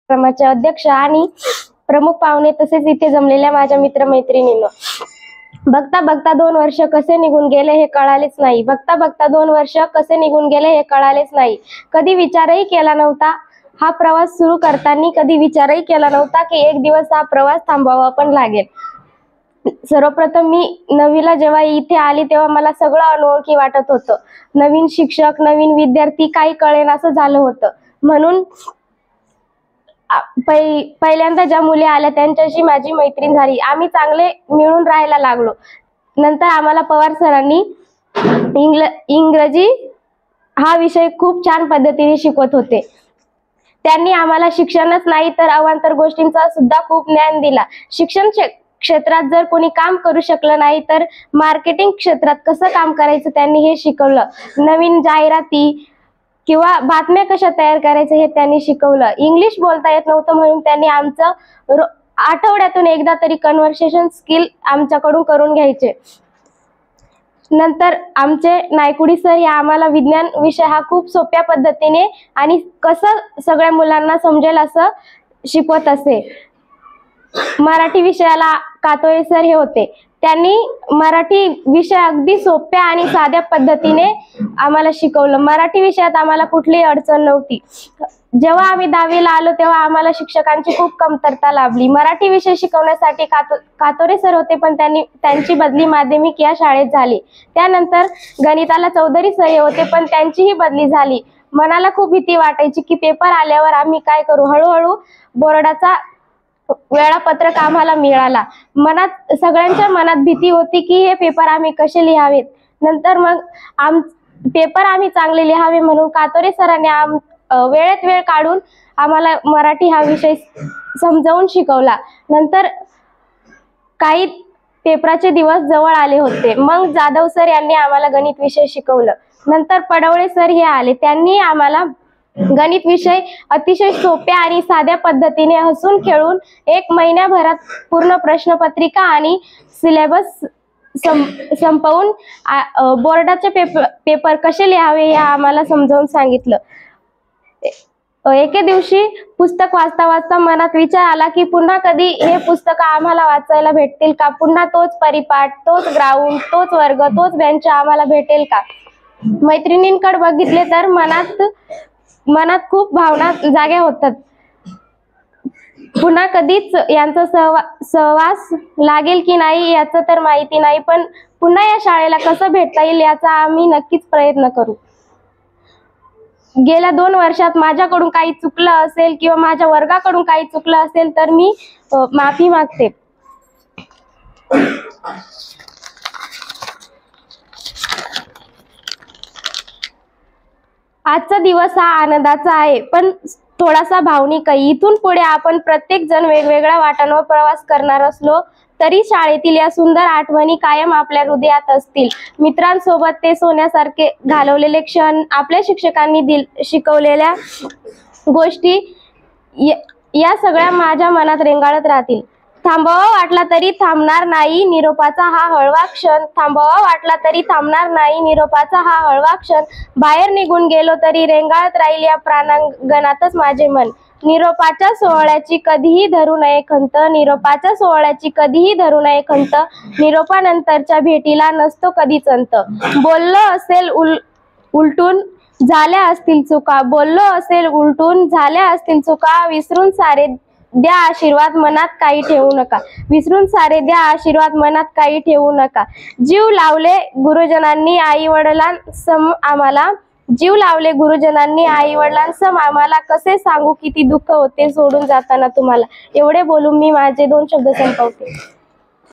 कार्यक्रमाचे अध्यक्ष आणि प्रमुख पाहुणे तसेच इथे जमलेल्या माझ्या मित्रमैत्रिणींनो, बघता बघता 2 वर्ष कसे निघून गेले हे कळालेच नाही. बघता बघता 2 वर्ष कसे निघून गेले हे कळालेच नाही. कधी विचारही केला नव्हता हा प्रवास सुरू करताना, कधी विचारही केला नव्हता की एक दिवस हा प्रवास थांबवावा पण लागेल. सर्वप्रथम मी 9वीला जेव्हा इथे आली तेव्हा मला सगळं अनोळखी वाटत होतं. नवीन शिक्षक, नवीन विद्यार्थी, काही कळेना असं झालं होतं. म्हणून पहिल्यांदा ज्या मुली आल्या त्यांच्याशी माझी मैत्रीण झाली. आम्ही चांगले मिळून राहायला लागलो. नंतर आम्हाला पवार सरांनी इंग्रजी हा विषय खूप छान पद्धतीने शिकवत होते. त्यांनी आम्हाला शिक्षणच नाही तर अवांतर गोष्टींचा सुद्धा खूप ज्ञान दिला. शिक्षण क्षेत्रात जर कोणी काम करू शकलं नाही तर मार्केटिंग क्षेत्रात कसं काम करायचं त्यांनी हे शिकवलं. नवीन जाहिराती किंवा बातम्या कशा तयार करायचं हे त्यांनी शिकवलं. इंग्लिश बोलता येत नव्हतं म्हणून त्यांनी आमचं आठवड्यातून एकदा तरी कन्व्हर्सेशन स्किल आमच्याकडून करून घ्यायचे. नंतर आमचे नायकुडी सर हे आम्हाला विज्ञान विषय हा खूप सोप्या पद्धतीने आणि कसं सगळ्या मुलांना समजेल असं शिकवत असे. मराठी विषयाला कातोळे सर हे होते. त्यांनी मराठी विषय अगदी सोप्या आणि साध्या पद्धतीने आम्हाला शिकवलं. मराठी विषयात आम्हाला कुठलीही अडचण नव्हती. जेव्हा आम्ही 10वीला आलो तेव्हा आम्हाला शिक्षकांची खूप कमतरता लाभली. मराठी विषय शिकवण्यासाठी कातोरे सर होते पण त्यांची बदली माध्यमिक या शाळेत झाली. त्यानंतर गणिताला चौधरी सर होते पण त्यांचीही बदली झाली. मनाला खूप भीती वाटायची की पेपर आल्यावर आम्ही काय करू. हळूहळू बोर्डाचा वेळापत्रक आम्हाला मिळाला. सगळ्यांच्या मनात भीती होती की हे पेपर आम्ही कसे लिहावेत. नंतर मग पेपर आम्ही चांगले लिहावे म्हणून कातोरे सरांनी वेळेत वेळ काढून आम्हाला मराठी हा विषय समजावून शिकवला. नंतर काही पेपराचे दिवस जवळ आले होते. मग जाधव सर यांनी आम्हाला गणित विषय शिकवलं. नंतर पडवळे सर हे आले. त्यांनी आम्हाला गणित विषय अतिशय सोप्या आणि साध्या पद्धतीने हसून खेळून 1 महिन्याभरात पूर्ण प्रश्नपत्रिका आणि सिलेबस संपवून बोर्डाचे पेपर कसे लिहावे हे आम्हाला समजावून सांगितलं. एके दिवशी पुस्तक वाचता वाचता मनात विचार आला की पुन्हा कधी हे पुस्तक आम्हाला वाचायला भेटतील का. पुन्हा तोच परिपाठ, तोच ग्राउंड, तोच वर्ग, तोच बेंच आम्हाला भेटेल का. मैत्रिणींकडे बघितले तर मनात खूप भावना जाग्या होतात. पुन्हा कधीच यांचा सहवास लागेल की नाही याचं तर माहिती नाही, पण पुन्हा या शाळेला कसं भेटता येईल याचा आम्ही नक्कीच प्रयत्न करू. गेल्या 2 वर्षात माझ्याकडून काही चुकलं असेल किंवा माझ्या वर्गाकडून काही चुकलं असेल तर मी माफी मागते. आजचा दिवस हा आनंदाचा आहे पण थोडासा भावनिकही. इथून पुढे आपण प्रत्येक जण वेगवेगळ्या वाटांवर प्रवास करणार असलो तरी शाळेतील या सुंदर आठवणी कायम आपल्या हृदयात असतील. मित्रांसोबत ते सोन्यासारखे घालवलेले क्षण, आपल्या शिक्षकांनी शिकवलेल्या गोष्टी या सगळ्या माझ्या मनात रेंगाळत राहतील. थांबावा वाटला तरी थांबणार नाही निरोपाचा हा हळवा क्षण. थांबावा वाटला तरी थांबणार नाही निरोपाचा हा हळवा क्षण. बाहेर निघून गेलो तरी रेंगाळत राहील या प्रांगणातच माझे मन. निरोपाच्या सोहळ्याची कधीही धरू नये खंत. निरोपाच्या सोहळ्याची कधीही धरू नये खंत. निरोपानंतरच्या भेटीला नसतो कधीच अंत. बोललो असेल उलटून झाल्या असतील चुका. बोललो असेल उलटून झाल्या असतील चुका. विसरून सारे द्या आशीर्वाद मनात काही ठेवू नका. विसरून सारे द्या आशीर्वाद मनात काही ठेवू नका. जीव लावले गुरुजनांनी आई वडिलांसम आम्हाला. जीव लावले गुरुजनांनी आई वडिलांसम आम्हाला. कसे सांगू किती दुःख होते सोडून जाताना तुम्हाला. एवढे बोलून मी माझे 2 शब्द संपवते.